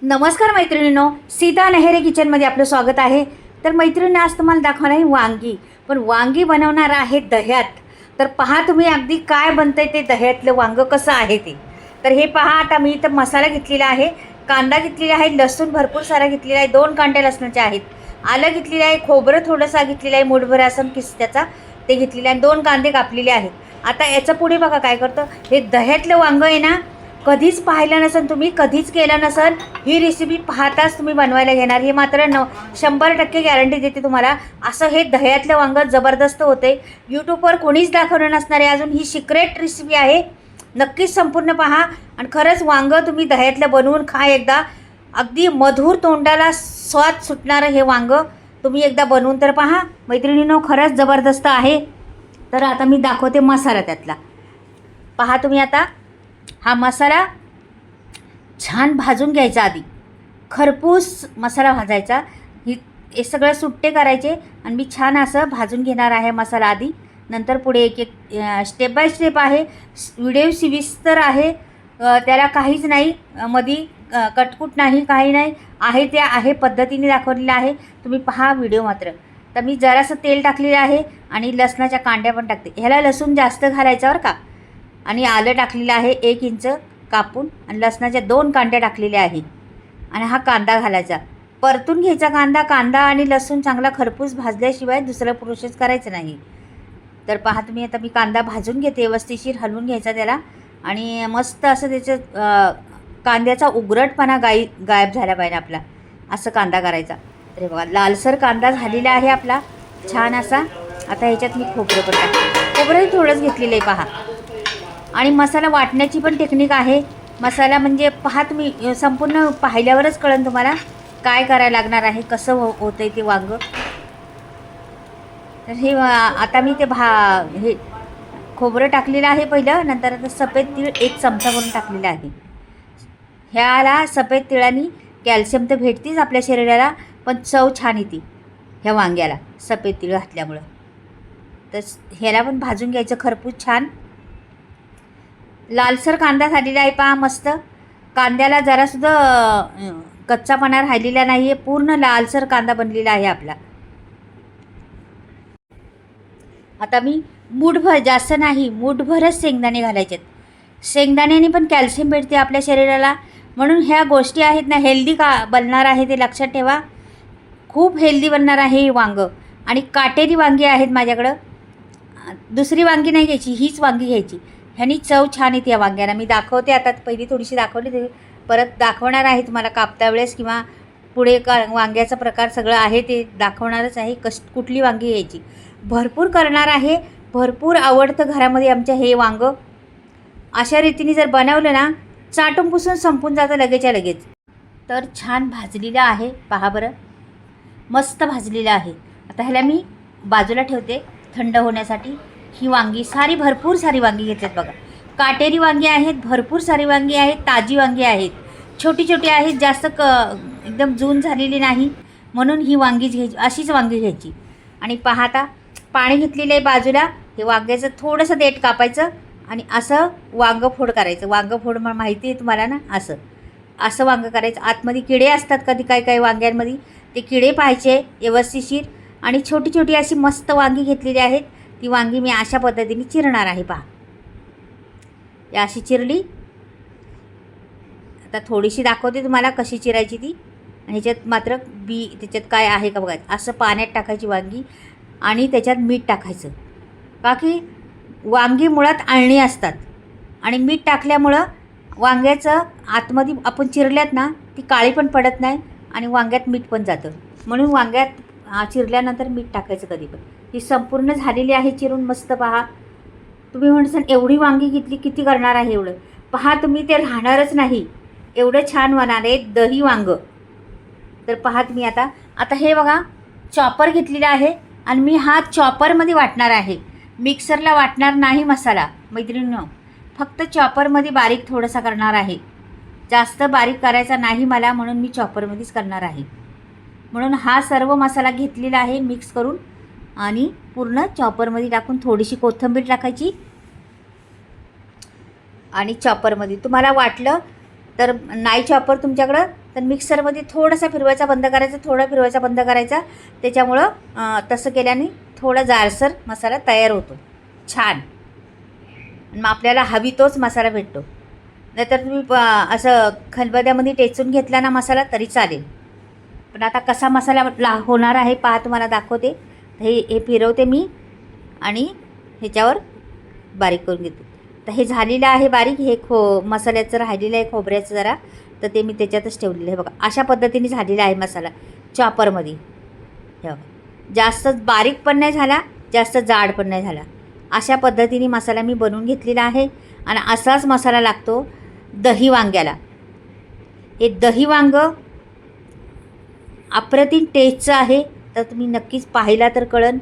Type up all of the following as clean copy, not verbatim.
नमस्कार मैत्रिणींनो, सीता नेहरे किचनमध्ये आपलं स्वागत आहे. तर मैत्रिणी, आज तुम्हाला दाखवणार आहे वांगी. पण वांगी बनवणार आहे दह्यात. तर पहा तुम्ही अगदी काय बनतंय ते दह्यातलं वांगं कसं आहे ते. तर हे पहा, आता मी इथं मसाला घेतलेला आहे, कांदा घेतलेला आहे, लसूण भरपूर सारा घेतलेला आहे, 2 कांड्या लसणाचे आहेत, आलं घेतलेलं आहे, खोबरं थोडंसं घेतलेलं आहे, मूठभर असं किस्त्याचा ते घेतलेलं आहे, 2 कांदे कापलेले आहेत. आता याचं पुढे बघा काय करतं. हे दह्यातलं वांगं आहे ना, कधीच पाहिलं नसेल तुम्ही, कधीच केलं नसेल. ही रेसिपी पाहताच तुम्ही बनवायला घेणार. हे मात्र 100% गॅरंटी देते तुम्हाला. असं हे दह्यातलं वांगं जबरदस्त होते. यूट्यूबवर कोणीच दाखवलं नसणार आहे. अजून ही सिक्रेट रेसिपी आहे. नक्कीच संपूर्ण पहा आणि खरंच वांगं तुम्ही दह्यातलं बनवून खा एकदा. अगदी मधुर, तोंडाला स्वाद सुटणारं हे वांगं तुम्ही एकदा बनवून तर पहा मैत्रिणींनो, खरंच जबरदस्त आहे. तर आता मी दाखवते मसाला त्यातला. पहा तुम्ही, आता हा मसाला छान भाजून घ्यायचा. आधी खरपूस मसाला भाजायचा. हे सगळं सुट्टे करायचे आणि मी छान असं भाजून घेणार आहे मसाला आधी. नंतर पुढे एक एक स्टेप बाय स्टेप आहे. व्हिडिओ सविस्तर आहे, त्याला काहीच नाही मधी कटकुट नाही, काही नाही, आहे ते आहे पद्धतीने दाखवलेलं आहे. तुम्ही पहा व्हिडिओ मात्र. तर मी जरासं तेल टाकलेलं आहे आणि लसणाच्या कांड्या पण टाकते. ह्याला लसूण जास्त घालायचं बरं का. आणि आलं टाकलेलं आहे 1 इंच कापून आणि लसणाच्या 2 कांड्या टाकलेल्या आहे. आणि हा कांदा घालायचा, परतून घ्यायचा कांदा आणि लसूण चांगला खरपूस भाजल्याशिवाय दुसरं प्रोसेस करायचं नाही. तर पहा तुम्ही, आता मी कांदा भाजून घेते, व्यवस्थिशीर हलवून घ्यायचा त्याला आणि मस्त असं त्याचं कांद्याचा उघरटपणा गायब झाला पाहिजे आपला, असं कांदा करायचा. तर बघा, लालसर कांदा झालेला आहे आपला छान असा. आता ह्याच्यात मी खोबरं पण टाकते. खोबरंही थोडंच घेतलेलं आहे पहा. आणि मसाला वाटण्याची पण टेक्निक आहे. मसाला म्हणजे पहा तुम्ही, संपूर्ण पाहिल्यावरच कळेल तुम्हाला काय करायला लागणार आहे, कसं होतं आहे ते वांगं. तर हे आता मी ते हे खोबरं टाकलेलं आहे पहिलं. नंतर आता सफेद तीळ 1 चमचा करून टाकलेला आहे. ह्याला सफेद तिळाने कॅल्शियम तर भेटतेच आपल्या शरीराला, पण चव छान येते ह्या वांग्याला सफेद तीळ घातल्यामुळं. तर ह्याला पण भाजून घ्यायचं खरपूस छान. लालसर कांदा झालेला आहे पहा मस्त. कांद्याला जरासुद्धा कच्चापणा राहिलेला नाही आहे, पूर्ण लालसर कांदा बनलेला आहे आपला. आता मी मूठभर, जास्त नाही, मूठभरच शेंगदाणे घालायचेत. शेंगदाण्याने पण कॅल्शियम भेटते आपल्या शरीराला. म्हणून ह्या गोष्टी आहेत ना, हेल्दी बनणार आहे ते लक्षात ठेवा. खूप हेल्दी बनणार आहे हे वांगं. आणि काटेरी वांगी आहेत माझ्याकडं. दुसरी वांगी नाही घ्यायची, हीच वांगी घ्यायची. ह्यानी चव छान येते या वांग्याला. मी दाखवते आता, पहिली थोडीशी दाखवली, ते परत दाखवणार आहे तुम्हाला कापता वेळेस, किंवा पुढे वांग्याचा प्रकार सगळं आहे ते दाखवणारच आहे. कुठली वांगी घ्यायची, भरपूर करणार आहे. भरपूर आवडतं घरामध्ये आमच्या हे वांगं. अशा रीतीने जर बनवलं ना, चाटून पुसून संपून जातं लगेचच्या लगेच. तर छान भाजलेलं आहे पहा बरं, मस्त भाजलेलं आहे. आता ह्याला मी बाजूला ठेवते थंड होण्यासाठी. ही वांगी भरपूर सारी वांगी घेतल्यात बघा. काटेरी वांगी आहेत, भरपूर सारी वांगी आहेत, ताजी वांगी आहेत, छोटी छोटी आहेत, जास्त एकदम जून झालेली नाही. म्हणून ही वांगीच घ्यायची, अशीच वांगी घ्यायची. आणि पहा, आता पाणी घेतलेलं आहे बाजूला. हे वांग्याचं थोडंसं देठ कापायचं आणि असं वांगं फोड करायचं. वांगं फोड माहिती आहे तुम्हाला ना, असं वांगं करायचं. आतमध्ये किडे असतात कधी काही वांग्यांमध्ये, ते किडे पाहायचे व्यवस्थिशीर. आणि छोटी छोटी अशी मस्त वांगी घेतलेली आहेत. ती वांगी मी अशा पद्धतीने चिरणार आहे पहा. या अशी चिरली. आता थोडीशी दाखवते तुम्हाला कशी चिरायची ती. आणि ह्याच्यात मात्र त्याच्यात काय आहे का बघा. असं पाण्यात टाकायची वांगी आणि त्याच्यात मीठ टाकायचं. का की वांगी मुळात आळणी असतात आणि मीठ टाकल्यामुळं वांग्याचं आतमध्ये आपण चिरल्यात ना, ती काळी पण पडत नाही आणि वांग्यात मीठ पण जातं. म्हणून वांग्यात चिरल्यानंतर मीठ टाकायचं कधी पण. ही संपूर्ण झालेली आहे चिरून मस्त पहा. तुम्ही म्हणसान एवढी वांगी घेतली, किती करणार आहे एवढं. पहा तुम्ही, ते राहणारच नाही, एवढं छान होणार आहे दही वांगं. तर पहा तुम्ही, आता हे बघा, चॉपर घेतलेला आहे आणि मी हा चॉपरमध्ये वाटणार आहे. मिक्सरला वाटणार नाही मसाला मैत्रिणींनो, फक्त चॉपरमध्ये बारीक थोडासा करणार आहे. जास्त बारीक करायचा नाही मला, म्हणून मी चॉपरमध्येच करणार आहे. म्हणून हा सर्व मसाला घेतलेला आहे मिक्स करून आणि पूर्ण चॉपरमध्ये टाकून थोडीशी कोथिंबीर टाकायची आणि चॉपरमध्ये. तुम्हाला वाटलं तर नाही चॉपर तुमच्याकडं तर मिक्सरमध्ये थोडासा फिरवायचा बंद करायचा, थोडा फिरवायचा बंद करायचा. त्याच्यामुळं तसं केल्याने थोडा जाडसर मसाला तयार होतो छान. मग आपल्याला हवी तोच मसाला भेटतो. नाहीतर तुम्ही असं खलबत्त्यामध्ये टेचून घेतला ना मसाला तरी चालेल. पण आता कसा मसाला होणार आहे पहा, तुम्हाला दाखवते. हे फिरवते मी आणि ह्याच्यावर बारीक करून घेते. तर हे झालेलं आहे बारीक. हे मसाल्याचं राहिलेलं आहे खोबऱ्याचं जरा, तर ते मी त्याच्यातच ठेवलेलं आहे बघा. अशा पद्धतीने झालेला आहे मसाला चॉपरमध्ये. हे बघा, जास्त बारीक पण नाही झाला, जास्त जाड पण नाही झाला. अशा पद्धतीने मसाला मी बनवून घेतलेला आहे. आणि असाच मसाला लागतो दही वांग्याला. हे दही वांगं अप्रतिम टेस्टचं आहे, तर तुम्ही नक्कीच पाहिला तर कळन.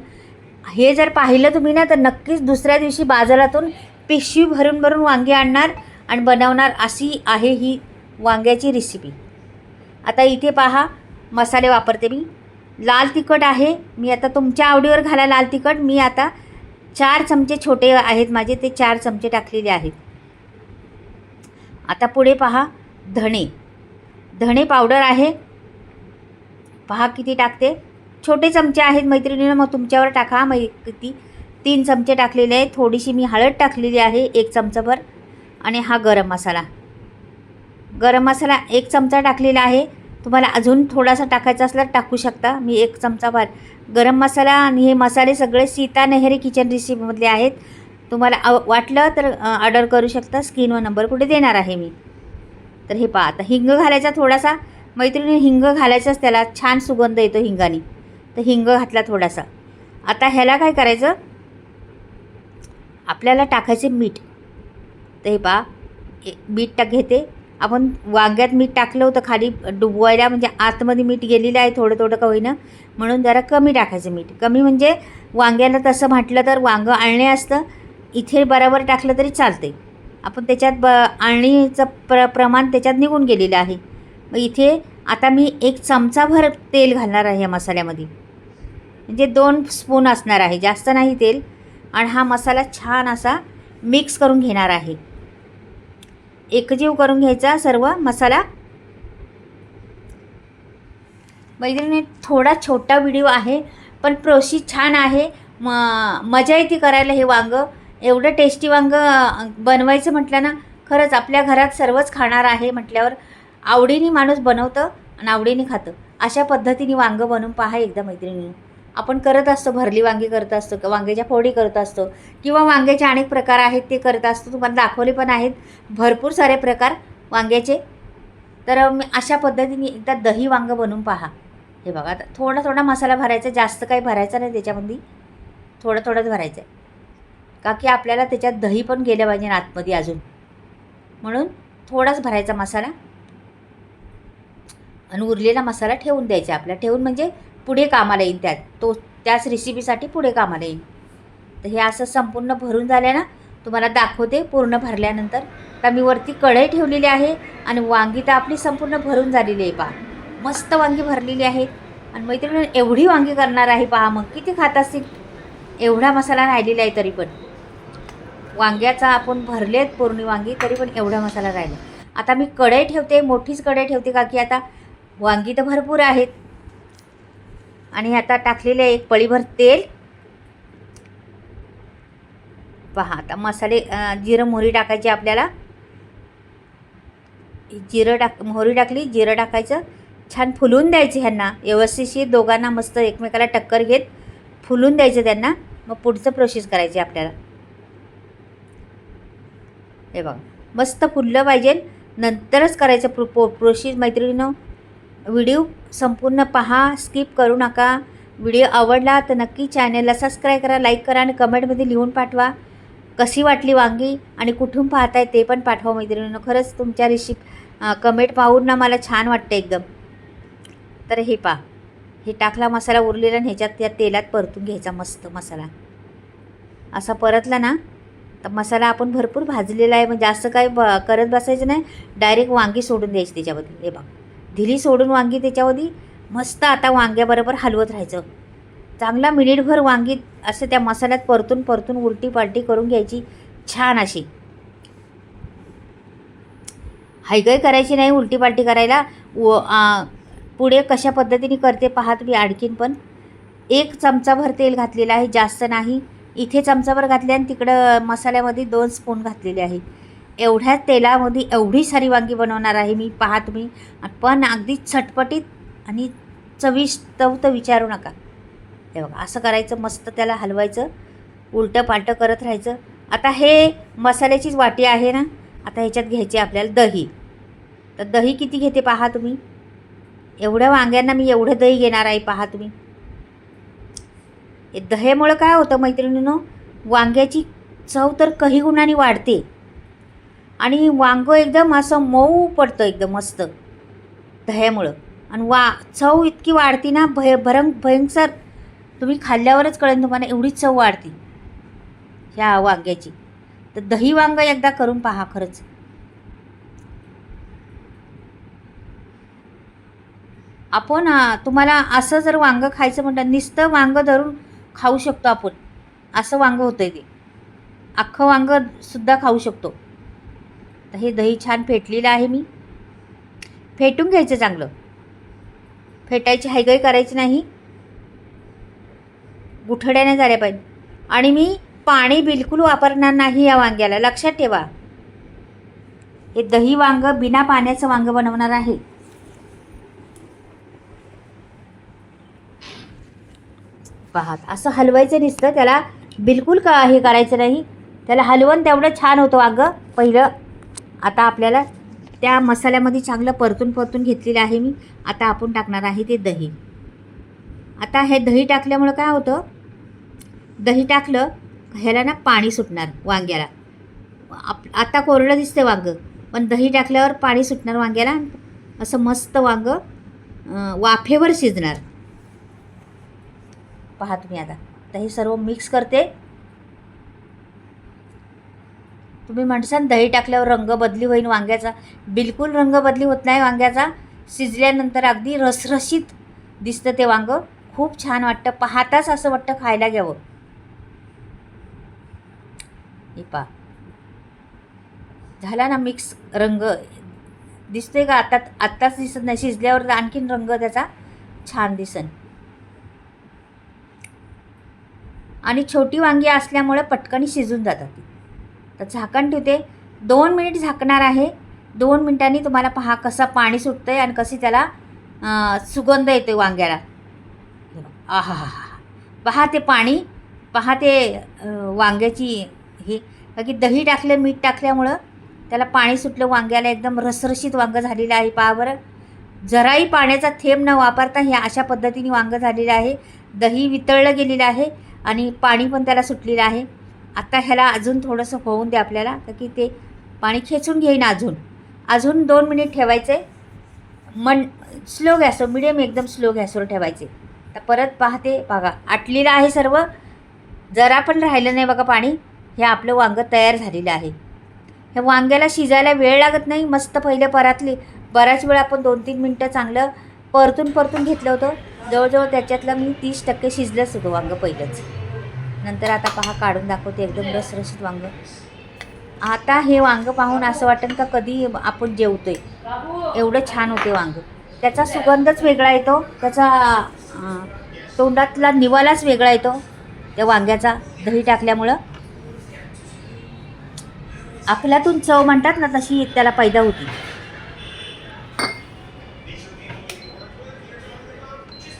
हे जर पाहिलं तुम्ही ना, तर नक्कीच दुसऱ्या दिवशी बाजारातून पिशवी भरून भरून वांगे आणणार आणि बनवणार. अशी आहे ही वांग्याची रेसिपी. आता इथे पहा मसाले वापरते मी. लाल तिखट आहे, मी आता तुमच्या आवडीवर घाला लाल तिखट. मी आता 4 चमचे छोटे आहेत माझे, ते 4 चमचे टाकलेले आहेत. आता पुढे पहा धणे पावडर आहे. पहा किती टाकते, छोटे चमचे आहेत मैत्रिणीनं, मग तुमच्यावर टाका. किती 3 चमचे टाकलेले आहेत. थोडीशी मी हळद टाकलेली आहे 1 चमचाभर. आणि हा गरम मसाला 1 चमचा टाकलेला आहे. तुम्हाला अजून थोडासा टाकायचा असला टाकू शकता. मी 1 चमचाभर गरम मसाला. आणि हे मसाले सगळे सीता नेहरे किचन रेसिपीमधले आहेत. तुम्हाला वाटलं तर ऑर्डर करू शकता. स्क्रीनवर नंबर कुठे देणार आहे मी. तर हे पहा, आता हिंग घालायचा थोडासा मैत्रिणी. हिंग घालायचाच, त्याला छान सुगंध येतो हिंगाने. तर हिंग घातला थोडासा. आता ह्याला काय करायचं, आपल्याला टाकायचे मीठ. तर हे पहा मीठ घेते. आपण वांग्यात मीठ टाकलं होतं खाली डुबवायला, म्हणजे आतमध्ये मीठ गेलेलं आहे थोडं थोडं का होईना, म्हणून जरा कमी टाकायचं मीठ. कमी म्हणजे वांग्याला तसं म्हटलं तर वांगं आळणे असतं, इथे बरोबर टाकलं तरी चालते. आपण त्याच्यात आळणीचं प्रमाण त्याच्यात निघून गेलेलं आहे. मग इथे आता मी 1 चमचाभर तेल घालणार आहे या मसाल्यामध्ये, म्हणजे 2 स्पून असणार आहे, जास्त नाही तेल. आणि हा मसाला छान असा मिक्स करून घेणार आहे. एकजीव करून घ्यायचा सर्व मसाला. मैत्रिणी थोडा छोटा व्हिडिओ आहे, पण प्रोसेस छान आहे. मजा येते करायला. हे वांगं एवढं टेस्टी वांगं बनवायचं म्हटलं ना, खरंच आपल्या घरात सर्वच खाणार आहे म्हटल्यावर आवडीने माणूस बनवतं आणि आवडीने खातं. अशा पद्धतीने वांगं बनवून पहा एकदा मैत्रिणी. आपण करत असतो, भरली वांगी करत असतो, वांग्याच्या फोडी करत असतो, किंवा वांग्याचे अनेक प्रकार आहेत ते करत असतो. तुम्हाला दाखवले पण आहेत भरपूर सारे प्रकार वांग्याचे. तर मी अशा पद्धतीने एकदा दही वांगं बनवून पहा. हे बघा, आता थोडा थोडा मसाला भरायचा, जास्त काही भरायचा नाही त्याच्यामध्ये, थोडं थोडंच भरायचं आहे. का की आपल्याला त्याच्यात दही पण गेलं पाहिजे आतमध्ये अजून, म्हणून थोडाच भरायचा मसाला. आणि उरलेला मसाला ठेवून द्यायचा आपल्याला. ठेवून म्हणजे पुढे कामाला येईल, त्याच रेसिपीसाठी पुढे कामाला येईल. तर हे असं संपूर्ण भरून झालं ना, तुम्हाला दाखवते पूर्ण भरल्यानंतर. तर मी वरती कढई ठेवलेली आहे आणि वांगी तर आपली संपूर्ण भरून झालेली आहे पहा. मस्त वांगी भरलेली आहेत. आणि मैत्रिणी एवढी वांगी करणार आहे पहा, मग किती खात असतील. एवढा मसाला राहिलेला आहे, तरी पण वांग्याचा आपण भरले आहेत पूर्ण वांगी, तरी पण एवढा मसाला राहिला. आता मी कढई ठेवते, मोठीच कढई ठेवते, का की आता वांगी तर भरपूर आहेत. आणि आता टाकलेले 1 पळीभर तेल. पहा आता मसाले, जिरं मोहरी टाकायची आपल्याला. मोहरी टाकली, जिरं टाकायचं. छान फुलून द्यायचे ह्यांना व्यवस्थित, दोघांना मस्त एकमेकाला टक्कर घेत फुलून द्यायचं त्यांना. मग पुढचं प्रोसेस करायची आपल्याला. हे बघा मस्त फुललं पाहिजे, नंतरच करायचं प्रोसेस मैत्रिणींनो. व्हिडिओ संपूर्ण पहा, स्किप करू नका. व्हिडिओ आवडला तर नक्की चॅनलला सबस्क्राईब करा, लाईक करा आणि कमेंटमध्ये लिहून पाठवा कशी वाटली वांगी आणि कुठून पाहताय ते पण पाठवा मैत्रिणींनो. खरंच तुमच्या कमेंट पाहून ना मला छान वाटतं एकदम. तर हे पहा, हे टाकला मसाला उरलेला आणि ह्याच्यात त्या तेलात परतून घ्यायचा मस्त मसाला. असा परतला ना तर मसाला आपण भरपूर भाजलेला आहे, मग जास्त काही करत बसायचं नाही, डायरेक्ट वांगी सोडून द्यायची त्याच्यामध्ये. हे बघा ढिली सोडून वांगी त्याच्यामध्ये मस्त आता वांग्याबरोबर हलवत राहायचं. चांगला मिनिटभर वांगी असं त्या मसाल्यात परतून परतून उलटी पालटी करून घ्यायची छान अशी. हायगाय करायची नाही उलटी पालटी करायला. पुढे कशा पद्धतीने करते पहा तुम्ही. आणखीन पण 1 चमचाभर तेल घातलेलं आहे, जास्त नाही. इथे चमचाभर घातले आणि तिकडं मसाल्यामध्ये 2 स्पून घातलेले आहे. एवढ्याच तेलामध्ये एवढी सारी वांगी बनवणार आहे मी, पहा तुम्ही. पण अगदी चटपटीत आणि चविष्ट तर विचारू नका. हे बघा असं करायचं, मस्त त्याला हलवायचं, उलटं पालटं करत राहायचं. आता हे मसाल्याचीच वाटी आहे ना, आता ह्याच्यात घ्यायची आपल्याला दही. तर दही किती घेते पहा तुम्ही. एवढ्या वांग्यांना मी एवढं दही घेणार आहे, पहा तुम्ही. हे दह्यामुळं काय होतं मैत्रिणींनो, वांग्याची चव तर काही गुणांनी वाढते आणि वांगं एकदम असं मऊ पडतं एकदम मस्त दह्यामुळं. आणि चव इतकी वाढती ना, भयंकर. तुम्ही खाल्ल्यावरच कळेल तुम्हाला, एवढी चव वाढते ह्या वांग्याची. तर दही वांगं एकदा करून पहा खरंच. आपण तुम्हाला असं जर वांगं खायचं म्हटलं, नुसतं वांगं धरून खाऊ शकतो आपण, असं वांगं होतं आहे ते. अख्खं वांगंसुद्धा खाऊ शकतो. तर हे दही छान फेटलेलं आहे मी. फेटून घ्यायचं चांगलं, फेटायची हायगाई करायची नाही, गुठड्याने झाल्या पाहिजे. आणि मी पाणी बिलकुल वापरणार नाही या वांग्याला, लक्षात ठेवा. हे दही वांगं बिना पाण्याचं वांगं बनवणार आहे. पाहात असं हलवायचं नुसतं, त्याला बिलकुल हे करायचं नाही. त्याला हलवून तेवढं छान होतं वांगं पहिलं. आता आपल्याला त्या मसाल्यामध्ये चांगलं परतून घेतलेलं आहे मी. आता आपण टाकणार आहे ते दही. आता हे दही टाकल्यामुळं काय होतं, दही टाकलं ह्याला ना पाणी सुटणार वांग्याला. आता कोरडं दिसते वांगं, पण दही टाकल्यावर पाणी सुटणार वांग्याला. असं मस्त वांगं वाफेवर शिजणार, पहा तुम्ही. आता तर हे सर्व मिक्स करते. तुम्ही म्हणसान दही टाकल्यावर रंग बदली होईल वांग्याचा, बिलकुल रंग बदली होत नाही वांग्याचा. शिजल्यानंतर अगदी रसरशीत दिसतं ते वांगं, खूप छान वाटतं. पाहताच असं वाटतं खायला घ्यावं. हे पहा झाला ना मिक्स. रंग दिसतोय का आत्ताच दिसत नाही, शिजल्यावर आणखीन रंग त्याचा छान दिसन. आणि छोटी वांगी असल्यामुळे पटकन शिजून जातात. तर झाकण ठेवते, 2 मिनिट झाकणार आहे. 2 मिनिटांनी तुम्हाला पहा कसं पाणी सुटतं आहे आणि कशी त्याला सुगंध येतो वांग्याला. आहा हा हा, पहा ते पाणी, पहा ते वांग्याची हे. बाकी दही टाकलं, मीठ टाकल्यामुळं त्याला पाणी सुटलं वांग्याला, एकदम रसरशीत वांगं झालेलं आहे. पहा बरं, जराही पाण्याचा थेंब न वापरता हे अशा पद्धतीने वांगं झालेलं आहे. दही वितळलं गेलेलं आहे आणि पाणी पण त्याला सुटलेलं आहे. आता ह्याला अजून थोडंसं होऊन दे आपल्याला, तर की ते पाणी खेचून घेईन. अजून 2 मिनिट ठेवायचे. स्लो गॅसवर, मिडियम एकदम स्लो गॅसवर ठेवायचे. तर परत पाहते, बघा आटलेलं आहे सर्व, जरा पण राहिलं नाही बघा पाणी. हे आपलं वांगं तयार झालेलं आहे. हे वांग्याला शिजायला वेळ लागत नाही. मस्त पहिले बराच वेळ आपण 2-3 मिनटं चांगलं परतून घेतलं होतं. जवळजवळ त्याच्यातलं मी 30% शिजलंच होतं वांगं पहिलंच. नंतर आता पहा काढून दाखवते, एकदम रसरशीत वांगं. आता हे वांगं पाहून असं वाटेल का कधी आपण जेवतोय, एवढं छान होते वांगं. त्याचा सुगंधच वेगळा येतो, त्याचा तोंडातला निवालाच वेगळा येतो त्या वांग्याचा, दही टाकल्यामुळं. आपल्यातून चव म्हणतात ना, तशी त्याला पैदा होती.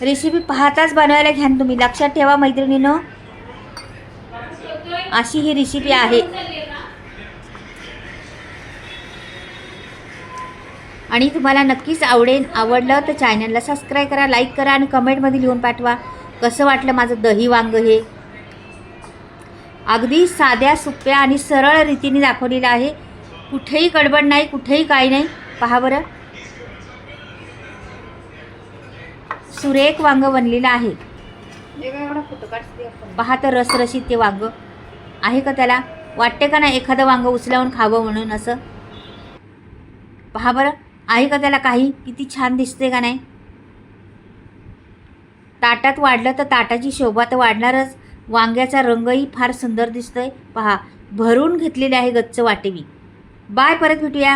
रेसिपी पाहताच बनवायला घ्या तुम्ही, लक्षात ठेवा मैत्रिणींनो, अशी ही रेसिपी आहे. आणि तुम्हाला नक्कीच आवडलं तर चॅनलला सबस्क्राईब करा, लाईक करा आणि कमेंटमध्ये लिहून पाठवा कसं वाटलं माझं दही वांगं. हे अगदी साध्या सोप्या आणि सरळ रीतीने दाखवलेलं आहे. कुठेही गडबड नाही, कुठेही काही नाही. पहा बरं, सुरेख वांगं बनलेलं आहे. पहा तर रसरशीत ते वांगं आहे का. त्याला वाटते का नाही एखादं वांगं उचलावून खावं म्हणून असं. पहा बरं, आहे का त्याला काही, किती छान दिसते का नाही. ताटात वाढलं तर ताटाची शोभा तर वाढणारच. वांग्याचा रंगही फार सुंदर दिसतोय. पहा भरून घेतलेले आहे गच्च वाटे मी. बाय, परत भेटूया.